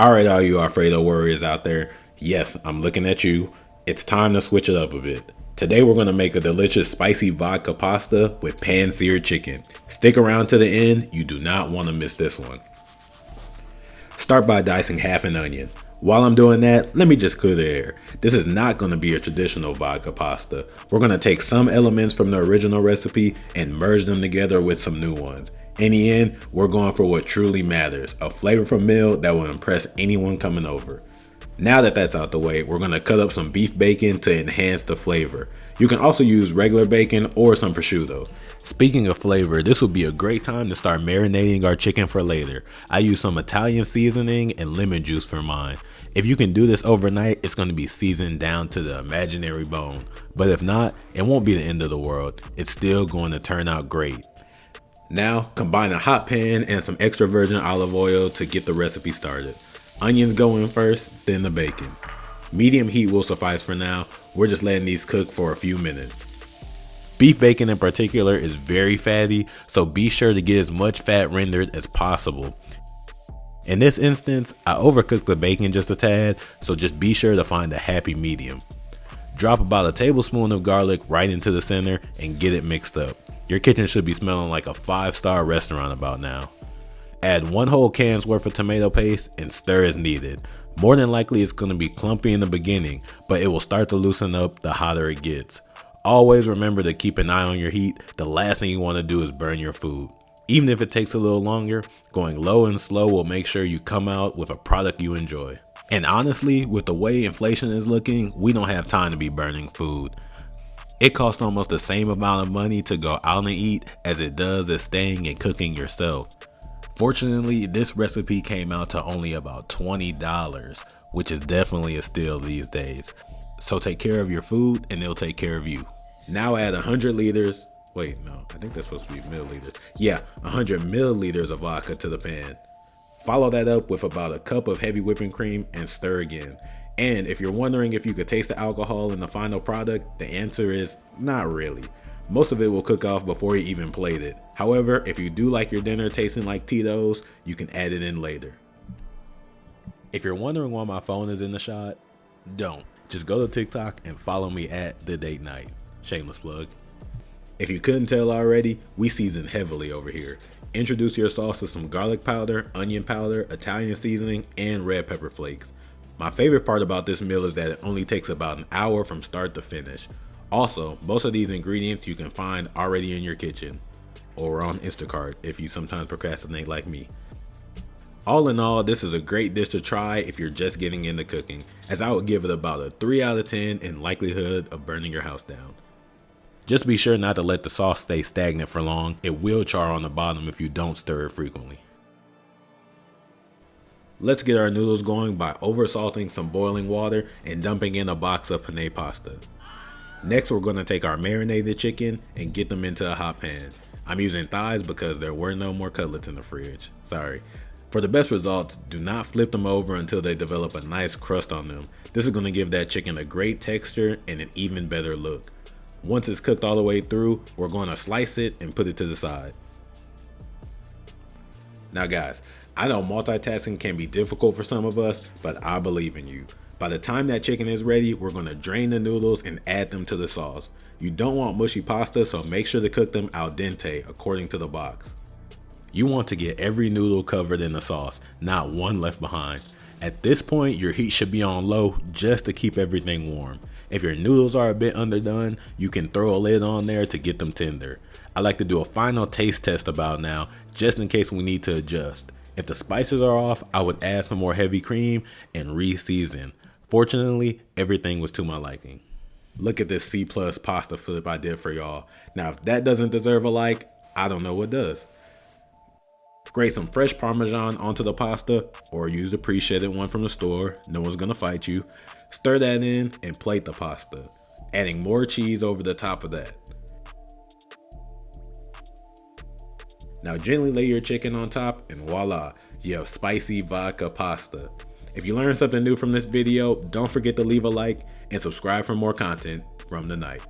All right, all you Alfredo warriors out there. Yes, I'm looking at you. It's time to switch it up a bit. Today we're going to make a delicious spicy vodka pasta with pan-seared chicken. Stick around to the end. You do not want to miss this one. Start by dicing half an onion. While I'm doing that, let me just clear the air. This is not going to be a traditional vodka pasta. We're going to take some elements from the original recipe and merge them together with some new ones. In the end, we're going for what truly matters, a flavorful meal that will impress anyone coming over. Now that that's out the way, we're going to cut up some beef bacon to enhance the flavor. You can also use regular bacon or some prosciutto. Speaking of flavor, this would be a great time to start marinating our chicken for later. I use some Italian seasoning and lemon juice for mine. If you can do this overnight, it's going to be seasoned down to the imaginary bone. But if not, it won't be the end of the world. It's still going to turn out great. Now, combine a hot pan and some extra virgin olive oil to get the recipe started. Onions go in first, then the bacon. Medium heat will suffice for now. We're just letting these cook for a few minutes. Beef bacon in particular is very fatty, so be sure to get as much fat rendered as possible. In this instance, I overcooked the bacon just a tad, so just be sure to find a happy medium. Drop about a tablespoon of garlic right into the center and get it mixed up. Your kitchen should be smelling like a 5-star restaurant about now. Add 1 whole can's worth of tomato paste and stir as needed. More than likely it's going to be clumpy in the beginning, but it will start to loosen up the hotter it gets. Always remember to keep an eye on your heat. The last thing you want to do is burn your food. Even if it takes a little longer, going low and slow will make sure you come out with a product you enjoy. And honestly, with the way inflation is looking, we don't have time to be burning food. It costs almost the same amount of money to go out and eat as it does as staying and cooking yourself. Fortunately, this recipe came out to only about $20, which is definitely a steal these days. So take care of your food and it'll take care of you. Now add 100 liters. Wait, no, I think that's supposed to be milliliters. Yeah, 100 milliliters of vodka to the pan. Follow that up with about a cup of heavy whipping cream and stir again. And if you're wondering if you could taste the alcohol in the final product, the answer is not really. Most of it will cook off before you even plate it. However, if you do like your dinner tasting like Tito's, you can add it in later. If you're wondering why my phone is in the shot, don't. Just go to TikTok and follow me at The Date Night. Shameless plug. If you couldn't tell already, we season heavily over here. Introduce your sauce to some garlic powder, onion powder, Italian seasoning, and red pepper flakes. My favorite part about this meal is that it only takes about an hour from start to finish. Also, most of these ingredients you can find already in your kitchen or on Instacart if you sometimes procrastinate like me. All in all, this is a great dish to try if you're just getting into cooking, as I would give it about a 3 out of 10 in likelihood of burning your house down. Just be sure not to let the sauce stay stagnant for long. It will char on the bottom if you don't stir it frequently. Let's get our noodles going by over-salting some boiling water and dumping in a box of penne pasta. Next, we're going to take our marinated chicken and get them into a hot pan. I'm using thighs because there were no more cutlets in the fridge. Sorry. For the best results, do not flip them over until they develop a nice crust on them. This is going to give that chicken a great texture and an even better look. Once it's cooked all the way through, we're going to slice it and put it to the side. Now guys, I know multitasking can be difficult for some of us, but I believe in you. By the time that chicken is ready, we're going to drain the noodles and add them to the sauce. You don't want mushy pasta, so make sure to cook them al dente according to the box. You want to get every noodle covered in the sauce, not one left behind. At this point, your heat should be on low just to keep everything warm. If your noodles are a bit underdone, you can throw a lid on there to get them tender. I like to do a final taste test about now, just in case we need to adjust. If the spices are off, I would add some more heavy cream and re-season. Fortunately, everything was to my liking. Look at this C+ pasta flip I did for y'all. Now, if that doesn't deserve a like, I don't know what does. Grate some fresh Parmesan onto the pasta or use the pre-shredded one from the store. No one's gonna fight you. Stir that in and plate the pasta, adding more cheese over the top of that. Now gently lay your chicken on top and voila, you have spicy vodka pasta. If you learned something new from this video, don't forget to leave a like and subscribe for more content from the night.